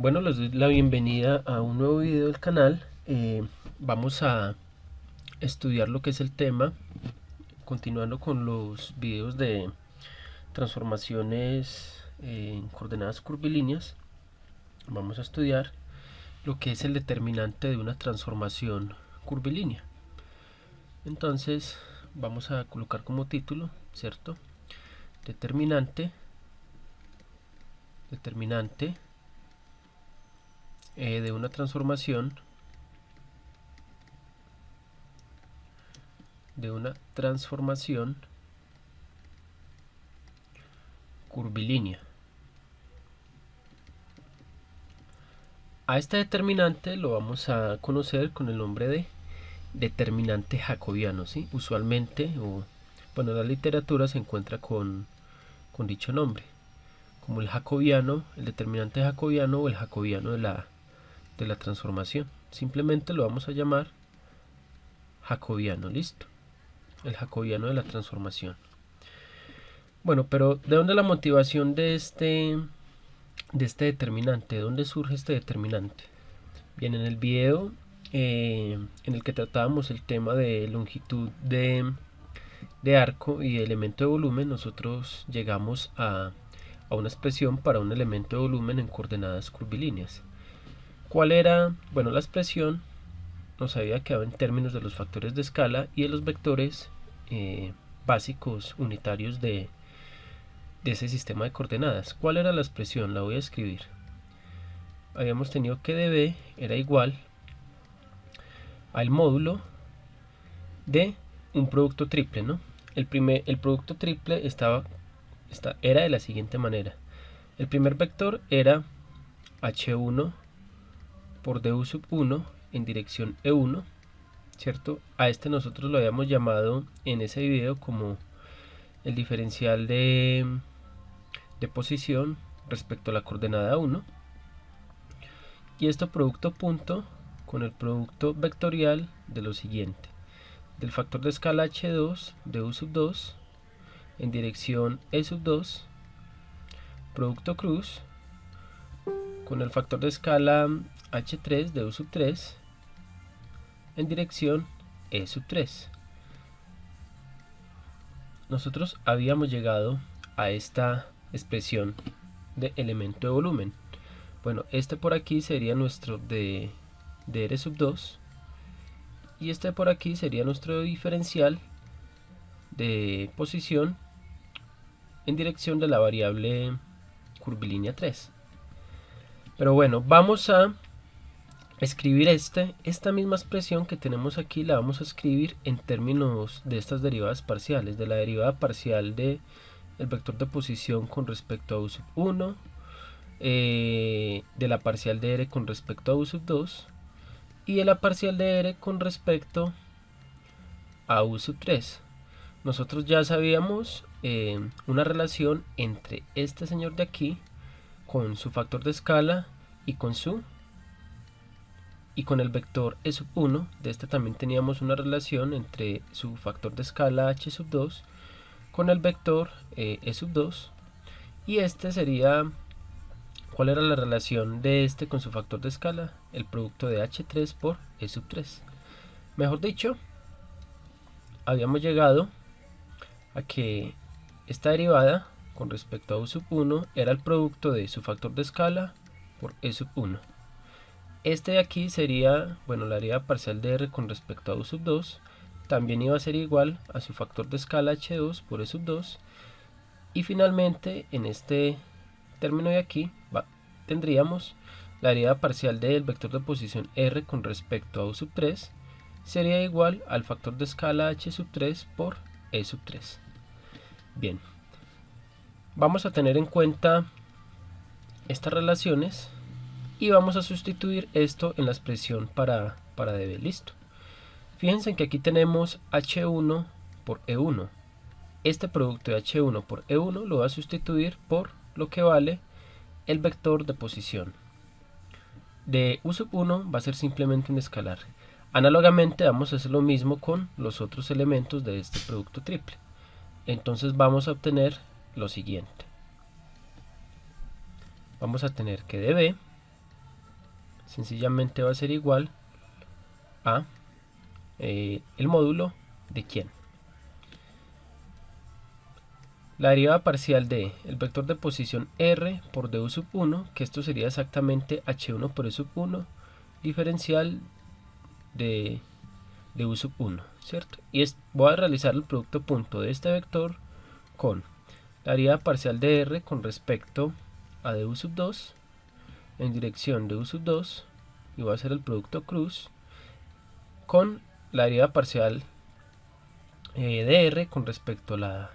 Bueno, les doy la bienvenida a un nuevo video del canal. Vamos a estudiar lo que es el tema, continuando con los videos de transformaciones en coordenadas curvilíneas. Vamos a estudiar lo que es el determinante de una transformación curvilínea. Entonces vamos a colocar como título, ¿cierto? Determinante de una transformación curvilínea. A este determinante lo vamos a conocer con el nombre de determinante jacobiano, ¿sí? Usualmente, en la literatura se encuentra con dicho nombre, como el jacobiano, el determinante jacobiano o el jacobiano de la transformación. Simplemente lo vamos a llamar jacobiano, listo. El jacobiano de la transformación. Bueno, pero ¿de dónde la motivación de este determinante? ¿De dónde surge este determinante? Bien, en el video en el que tratábamos el tema de longitud de arco y elemento de volumen, nosotros llegamos a una expresión para un elemento de volumen en coordenadas curvilíneas. ¿Cuál era? Bueno, la expresión nos había quedado en términos de los factores de escala y de los vectores básicos unitarios de ese sistema de coordenadas. ¿Cuál era la expresión? La voy a escribir. Habíamos tenido que dB era igual al módulo de un producto triple, ¿no? El producto triple era de la siguiente manera. El primer vector era h1 por du sub 1 en dirección e1, ¿cierto? A este nosotros lo habíamos llamado en ese video como el diferencial de posición respecto a la coordenada 1. Y esto producto punto con el producto vectorial de lo siguiente: del factor de escala h2 de u sub 2 en dirección e sub 2, producto cruz con el factor de escala h3 de u sub 3 en dirección e sub 3. Nosotros habíamos llegado a esta expresión de elemento de volumen. Bueno, este por aquí sería nuestro de r sub 2 y este por aquí sería nuestro diferencial de posición en dirección de la variable curvilínea 3. Pero bueno, vamos a escribir esta misma expresión que tenemos aquí, la vamos a escribir en términos de estas derivadas parciales, de la derivada parcial de el vector de posición con respecto a u sub 1, de la parcial de r con respecto a u sub 2 y de la parcial de r con respecto a u sub 3. Nosotros ya sabíamos una relación entre este señor de aquí con su factor de escala y con el vector e sub 1. De este también teníamos una relación entre su factor de escala h sub 2 con el vector e sub 2. Y este sería, ¿cuál era la relación de este con su factor de escala? El producto de h3 por e sub 3. Mejor dicho, habíamos llegado a que esta derivada con respecto a u sub 1 era el producto de su factor de escala por e sub 1. Este de aquí sería, la derivada parcial de r con respecto a u sub 2 también iba a ser igual a su factor de escala h2 por e sub 2. Y finalmente en este término de aquí tendríamos la derivada parcial del vector de posición r con respecto a u sub 3 sería igual al factor de escala h sub 3 por e sub 3. Bien, vamos a tener en cuenta estas relaciones y vamos a sustituir esto en la expresión para dB. Listo. Fíjense que aquí tenemos h1 por e1. Este producto de h1 por e1 lo va a sustituir por lo que vale el vector de posición. De u sub 1 va a ser simplemente un escalar. Análogamente vamos a hacer lo mismo con los otros elementos de este producto triple. Entonces vamos a obtener lo siguiente. Vamos a tener que dB sencillamente va a ser igual a el módulo de quién. La derivada parcial de el vector de posición r por du sub 1, que esto sería exactamente h1 por u sub 1, diferencial de u sub 1, ¿cierto? Y voy a realizar el producto punto de este vector con la derivada parcial de r con respecto a du sub 2 en dirección de u sub 2, y voy a hacer el producto cruz con la derivada parcial de r con respecto a la,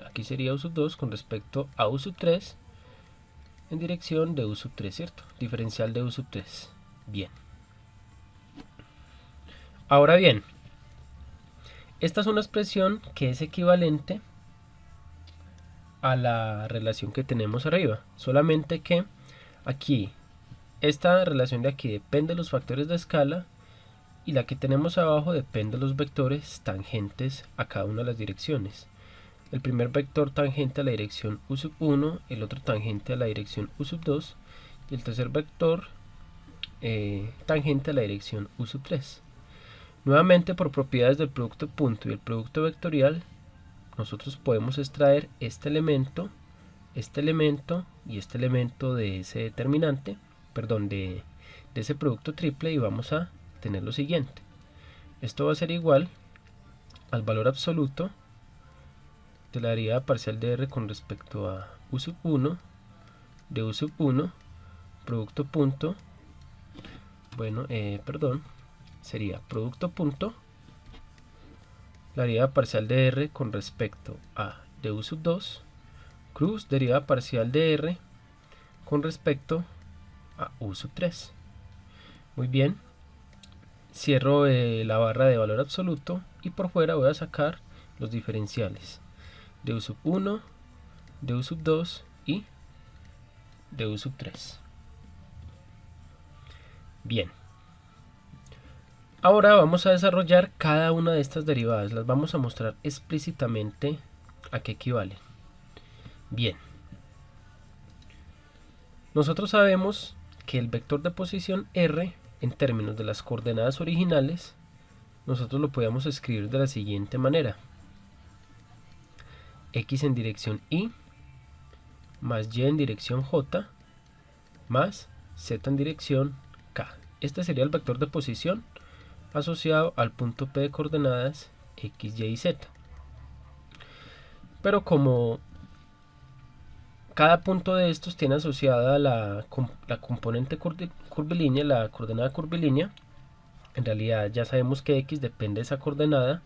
aquí sería u sub 2 con respecto a u sub 3 en dirección de u sub 3, ¿cierto? Diferencial de u sub 3. Bien. Ahora bien, esta es una expresión que es equivalente a la relación que tenemos arriba, solamente que aquí esta relación de aquí depende de los factores de escala y la que tenemos abajo depende de los vectores tangentes a cada una de las direcciones. El primer vector tangente a la dirección u sub 1, el otro tangente a la dirección u sub 2 y el tercer vector tangente a la dirección u sub 3. Nuevamente, por propiedades del producto punto y el producto vectorial, nosotros podemos extraer este elemento y este elemento de ese determinante, perdón, de ese producto triple, y vamos a tener lo siguiente. Esto va a ser igual al valor absoluto de la derivada parcial de r con respecto a u sub 1 de u sub 1 producto punto, sería producto punto la derivada parcial de r con respecto a de u sub 2 cruz derivada parcial de r con respecto a u sub 3. Muy bien, cierro la barra de valor absoluto y por fuera voy a sacar los diferenciales de u sub 1, de u sub 2 y de u sub 3. Bien, ahora vamos a desarrollar cada una de estas derivadas, las vamos a mostrar explícitamente a qué equivalen. Bien, nosotros sabemos que el vector de posición r en términos de las coordenadas originales nosotros lo podemos escribir de la siguiente manera: x en dirección y más y en dirección j más z en dirección k. Este sería el vector de posición asociado al punto P de coordenadas x, y y z. Pero como cada punto de estos tiene asociada la componente curvilínea, la coordenada curvilínea, en realidad ya sabemos que x depende de esa coordenada,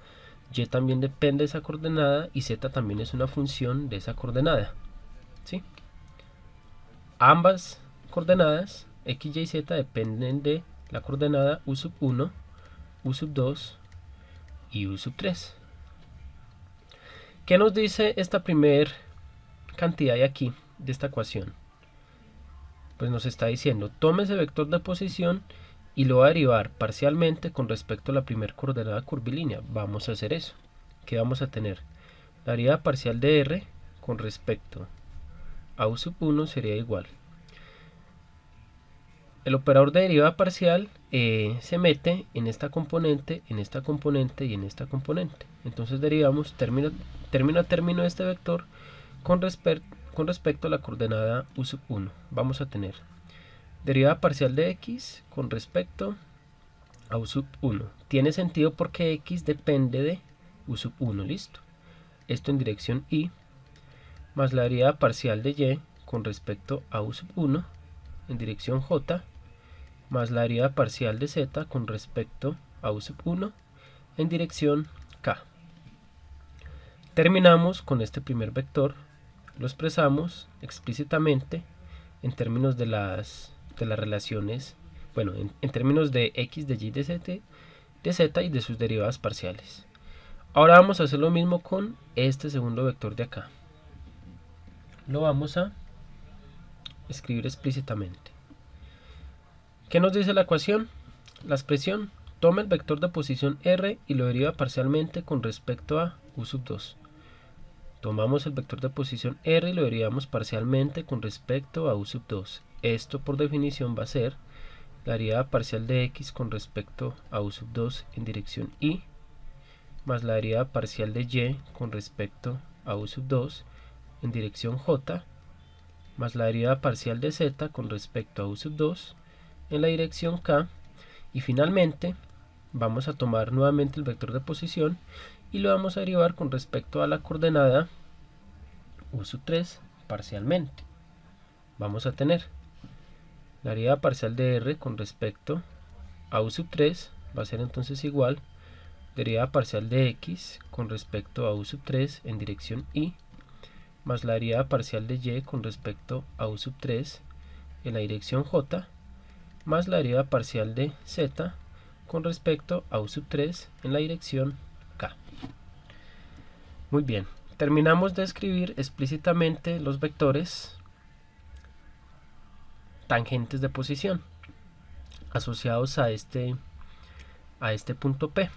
y también depende de esa coordenada y z también es una función de esa coordenada, ¿sí? Ambas coordenadas x, y, z dependen de la coordenada u sub 1, u sub 2 y u sub 3. ¿Qué nos dice esta primer cantidad de aquí, de esta ecuación? Pues nos está diciendo, tome ese vector de posición y lo va a derivar parcialmente con respecto a la primera coordenada curvilínea. Vamos a hacer eso. ¿Qué vamos a tener? La derivada parcial de r con respecto a u sub 1 sería igual. El operador de derivada parcial se mete en esta componente, en esta componente y en esta componente. Entonces derivamos término a término de este vector con respecto a la coordenada u sub 1. Vamos a tener derivada parcial de x con respecto a u sub 1. Tiene sentido porque x depende de u sub 1, listo. Esto en dirección y, más la derivada parcial de y con respecto a u sub 1 en dirección j, más la derivada parcial de z con respecto a u sub 1 en dirección k. Terminamos con este primer vector, lo expresamos explícitamente en términos de las relaciones, bueno, en términos de x, de y, de z y de sus derivadas parciales. Ahora vamos a hacer lo mismo con este segundo vector de acá. Lo vamos a escribir explícitamente. ¿Qué nos dice la ecuación? La expresión: toma el vector de posición r y lo deriva parcialmente con respecto a u sub 2. Tomamos el vector de posición r y lo derivamos parcialmente con respecto a u sub 2. Esto por definición va a ser la derivada parcial de x con respecto a u sub 2 en dirección y, más la derivada parcial de y con respecto a u sub 2 en dirección j, más la derivada parcial de z con respecto a u sub 2 en la dirección k, y finalmente vamos a tomar nuevamente el vector de posición y lo vamos a derivar con respecto a la coordenada u sub 3 parcialmente. Vamos a tener la derivada parcial de r con respecto a u sub 3 va a ser entonces igual derivada parcial de x con respecto a u sub 3 en dirección y, más la derivada parcial de y con respecto a u sub 3 en la dirección j, más la derivada parcial de z con respecto a u sub 3 en la dirección k. Muy bien, terminamos de escribir explícitamente los vectores tangentes de posición asociados a este punto P.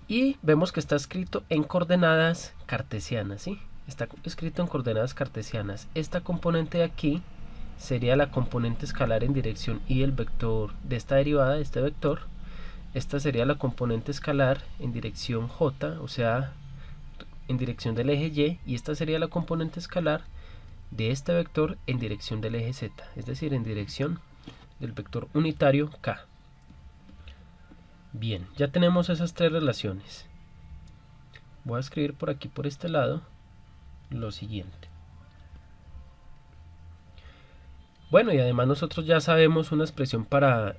Y vemos que está escrito en coordenadas cartesianas, ¿sí? Está escrito en coordenadas cartesianas. Esta componente de aquí sería la componente escalar en dirección y el vector de esta derivada, de este vector. Esta sería la componente escalar en dirección j, o sea, en dirección del eje y esta sería la componente escalar de este vector en dirección del eje z, es decir, en dirección del vector unitario k. Bien, ya tenemos esas tres relaciones. Voy a escribir por aquí, por este lado, lo siguiente. Bueno, y además nosotros ya sabemos una expresión para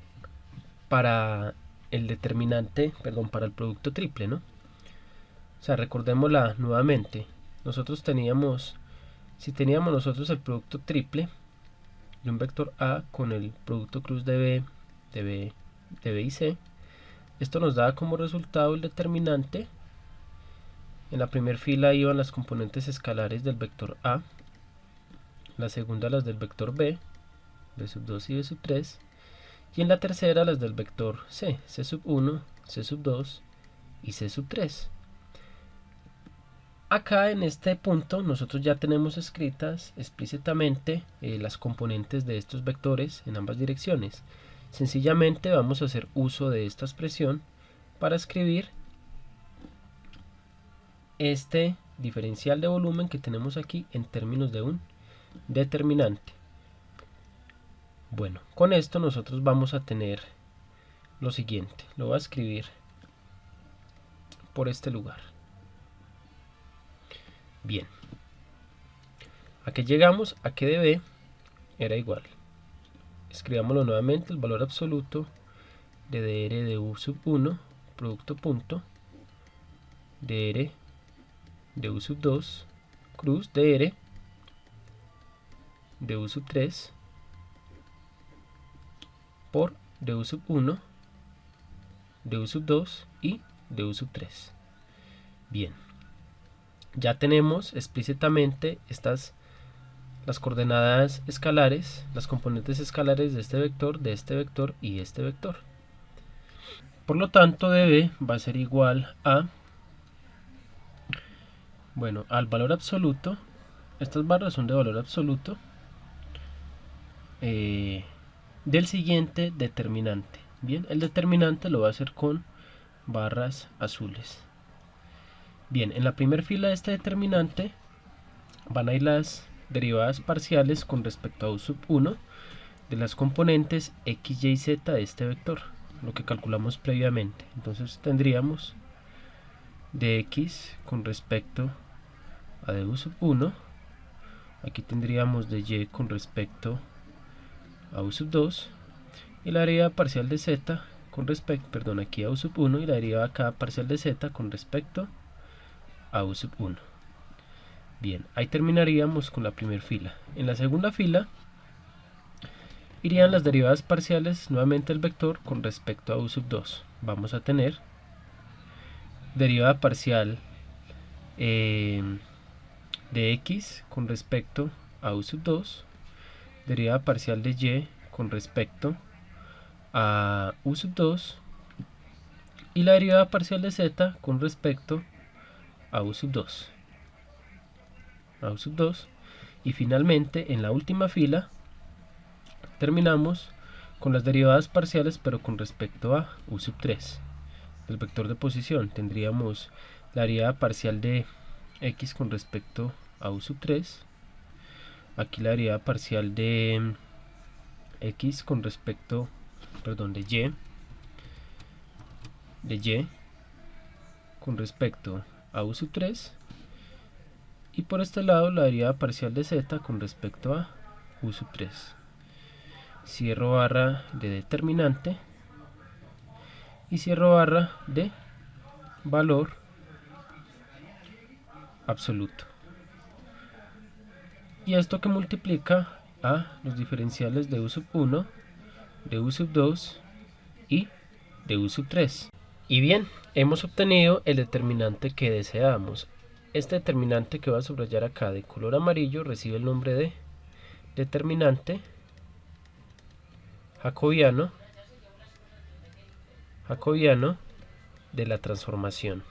el determinante, perdón, para el producto triple, ¿no? O sea, recordémosla nuevamente. Nosotros teníamos, si teníamos nosotros el producto triple de un vector A con el producto cruz de B y C, esto nos da como resultado el determinante. En la primera fila iban las componentes escalares del vector A, la segunda las del vector B sub 2 y B sub 3, y en la tercera las del vector C sub 1, C sub 2 y C sub 3. Acá en este punto nosotros ya tenemos escritas explícitamente las componentes de estos vectores en ambas direcciones. Sencillamente vamos a hacer uso de esta expresión para escribir este diferencial de volumen que tenemos aquí en términos de un determinante. Bueno, con esto nosotros vamos a tener lo siguiente. Lo voy a escribir por este lugar. Bien. ¿A qué llegamos? A que de B era igual. Escribámoslo nuevamente, el valor absoluto de dr de u sub 1, producto punto, dr de u sub 2, cruz dr de u sub 3, por du sub 1, du sub 2 y du sub 3. Bien, ya tenemos explícitamente las coordenadas escalares, las componentes escalares de este vector y este vector. Por lo tanto, db va a ser igual a, bueno, al valor absoluto. Estas barras son de valor absoluto del siguiente determinante. Bien, el determinante lo va a hacer con barras azules. Bien, en la primera fila de este determinante van a ir las derivadas parciales con respecto a u sub 1 de las componentes x, y, z de este vector, lo que calculamos previamente. Entonces tendríamos de x con respecto a du sub 1, aquí tendríamos de y con respecto a u sub 2 y la derivada parcial de z con respecto, perdón, aquí a u sub 1 y la derivada acá parcial de z con respecto a u sub 1. Bien, ahí terminaríamos con la primera fila. En la segunda fila irían las derivadas parciales nuevamente del vector con respecto a u sub 2. Vamos a tener derivada parcial de x con respecto a u sub 2, derivada parcial de y con respecto a u sub 2 y la derivada parcial de z con respecto a u sub 2. Y finalmente en la última fila terminamos con las derivadas parciales, pero con respecto a u sub 3. El vector de posición tendríamos la derivada parcial de x con respecto a u sub 3. Aquí la derivada parcial de x con respecto, perdón, de y con respecto a u sub 3. Y por este lado la derivada parcial de z con respecto a u sub 3. Cierro barra de determinante y cierro barra de valor absoluto. Y esto que multiplica a los diferenciales de u sub 1, de u sub 2 y de u sub 3. Y bien, hemos obtenido el determinante que deseábamos. Este determinante que voy a subrayar acá de color amarillo recibe el nombre de determinante jacobiano de la transformación.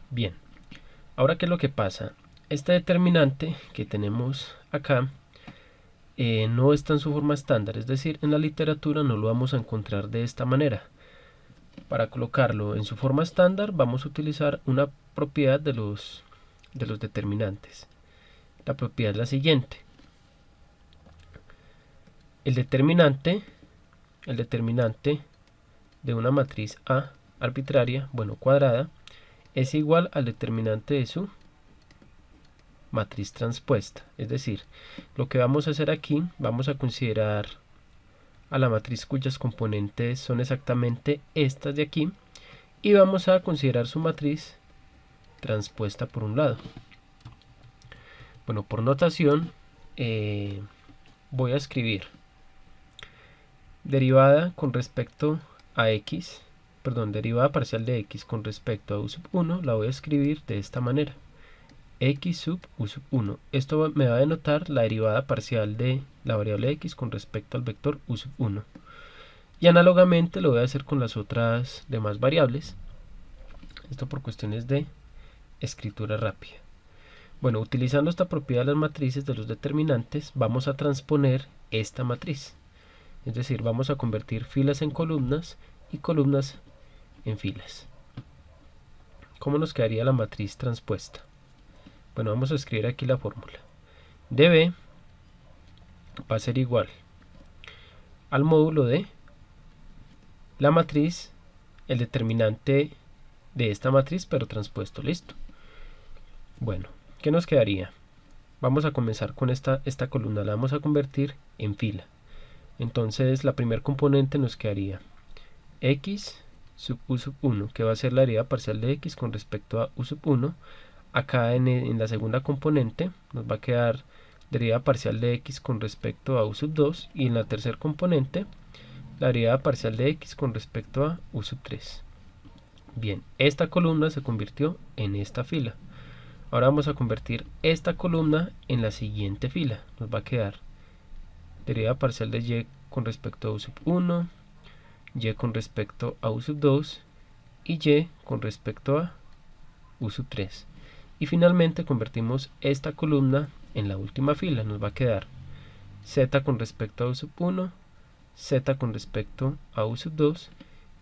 Bien, ahora ¿qué es lo que pasa? Este determinante que tenemos acá no está en su forma estándar, es decir, en la literatura no lo vamos a encontrar de esta manera. Para colocarlo en su forma estándar vamos a utilizar una propiedad de los determinantes. La propiedad es la siguiente. El determinante de una matriz A arbitraria, bueno, cuadrada, es igual al determinante de su matriz transpuesta. Es decir, lo que vamos a hacer aquí, vamos a considerar a la matriz cuyas componentes son exactamente estas de aquí y vamos a considerar su matriz transpuesta por un lado. Bueno, por notación voy a escribir derivada con respecto a x, perdón, derivada parcial de x con respecto a u sub 1, la voy a escribir de esta manera. X sub u sub 1. Esto me va a denotar la derivada parcial de la variable x con respecto al vector u sub 1. Y análogamente lo voy a hacer con las otras demás variables. Esto por cuestiones de escritura rápida. Bueno, utilizando esta propiedad de las matrices de los determinantes, vamos a transponer esta matriz. Es decir, vamos a convertir filas en columnas y columnas en filas. ¿Cómo nos quedaría la matriz transpuesta? Bueno, vamos a escribir aquí la fórmula. dB va a ser igual al módulo de la matriz, el determinante de esta matriz, pero transpuesto. Listo. Bueno, ¿qué nos quedaría? Vamos a comenzar con esta columna, la vamos a convertir en fila. Entonces la primer componente nos quedaría x sub u sub 1, que va a ser la derivada parcial de x con respecto a u sub 1. Acá en la segunda componente nos va a quedar derivada parcial de x con respecto a u sub 2, y en la tercera componente la derivada parcial de x con respecto a u sub 3. Bien, esta columna se convirtió en esta fila. Ahora vamos a convertir esta columna en la siguiente fila. Nos va a quedar derivada parcial de y con respecto a u sub 1, y con respecto a u sub 2 y y con respecto a u sub 3. Y finalmente convertimos esta columna en la última fila. Nos va a quedar z con respecto a u sub 1, z con respecto a u sub 2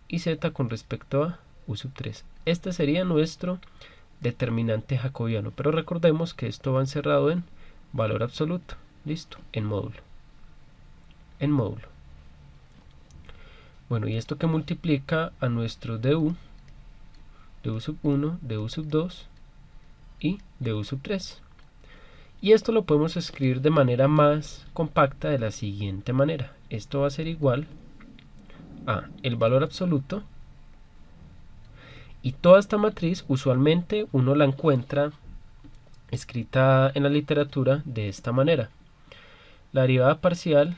y z con respecto a u sub 3. Este sería nuestro determinante jacobiano, pero recordemos que esto va encerrado en valor absoluto. Listo, en módulo. Bueno, y esto que multiplica a nuestro du sub 1, du sub 2 y du sub 3. Y esto lo podemos escribir de manera más compacta de la siguiente manera. Esto va a ser igual a el valor absoluto, y toda esta matriz usualmente uno la encuentra escrita en la literatura de esta manera. La derivada parcial,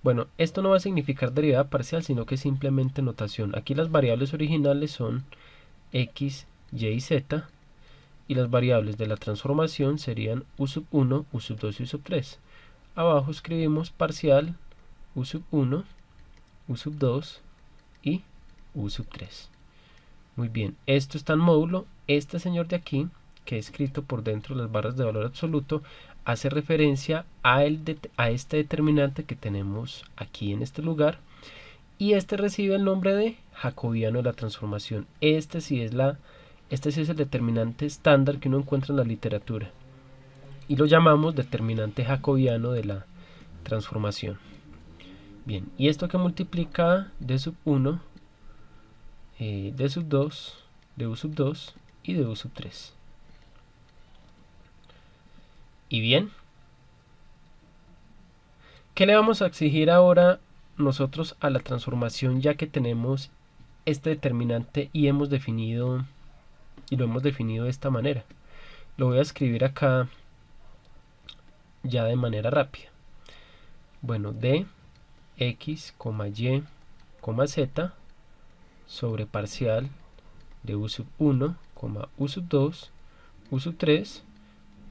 bueno, esto no va a significar derivada parcial, sino que simplemente notación. Aquí las variables originales son x, y y z, y las variables de la transformación serían u sub 1, u sub 2 y u sub 3. Abajo escribimos parcial u sub 1, u sub 2 y u sub 3. Muy bien, esto está en módulo. Este señor de aquí, que he escrito por dentro de las barras de valor absoluto, hace referencia a este determinante que tenemos aquí en este lugar, y este recibe el nombre de jacobiano de la transformación. Este sí es el determinante estándar que uno encuentra en la literatura, y lo llamamos determinante jacobiano de la transformación. Bien, y esto que multiplica d sub 1, d sub 2, du sub 2 y du sub 3. Y bien, ¿qué le vamos a exigir ahora nosotros a la transformación, ya que tenemos este determinante y lo hemos definido de esta manera? Lo voy a escribir acá ya de manera rápida. Bueno, d x, y, z sobre parcial de u sub 1, u sub 2, u sub 3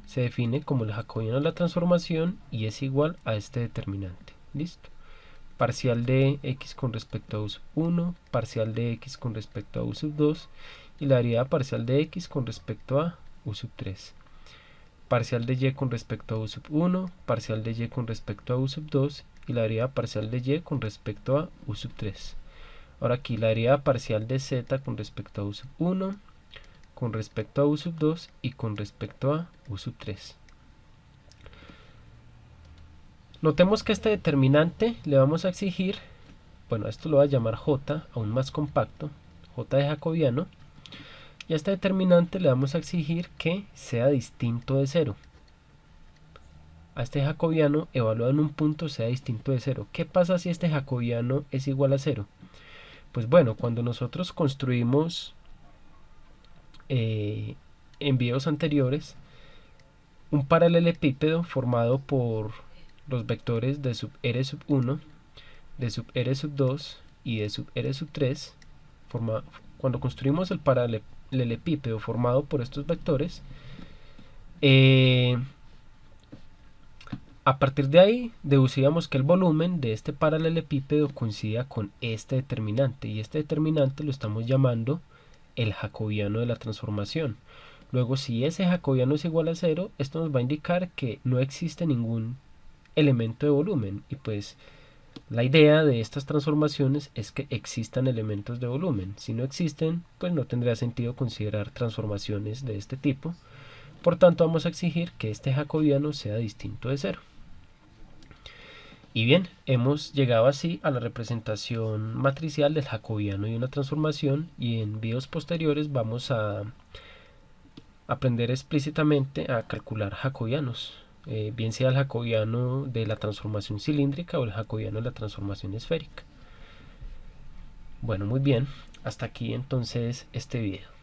se define como el jacobiano de la transformación y es igual a este determinante. Listo. Parcial de x con respecto a u sub 1, parcial de x con respecto a u sub 2 y la derivada parcial de x con respecto a u sub 3. Parcial de y con respecto a u sub 1, parcial de y con respecto a u sub 2 y la derivada parcial de y con respecto a u sub 3. Ahora aquí la derivada parcial de z con respecto a u sub 1, con respecto a u sub 2 y con respecto a u sub 3. Notemos que este determinante le vamos a exigir, bueno, esto lo voy a llamar j, aún más compacto, j de jacobiano, y a este determinante le vamos a exigir que sea distinto de 0. A este jacobiano evaluado en un punto sea distinto de 0. ¿Qué pasa si este jacobiano es igual a 0? Pues bueno, cuando nosotros construimos en videos anteriores un paralelepípedo formado por los vectores de sub r sub 1, de sub r sub 2 y de sub r sub 3, cuando construimos el paralelepípedo formado por estos vectores, a partir de ahí deducíamos que el volumen de este paralelepípedo coincidía con este determinante, y este determinante lo estamos llamando el jacobiano de la transformación. Luego, si ese jacobiano es igual a 0, esto nos va a indicar que no existe ningún elemento de volumen, y pues la idea de estas transformaciones es que existan elementos de volumen. Si no existen, pues no tendría sentido considerar transformaciones de este tipo. Por tanto, vamos a exigir que este jacobiano sea distinto de 0. Y bien, hemos llegado así a la representación matricial del jacobiano de una transformación, y en videos posteriores vamos a aprender explícitamente a calcular jacobianos, bien sea el jacobiano de la transformación cilíndrica o el jacobiano de la transformación esférica. Bueno, muy bien, hasta aquí entonces este video.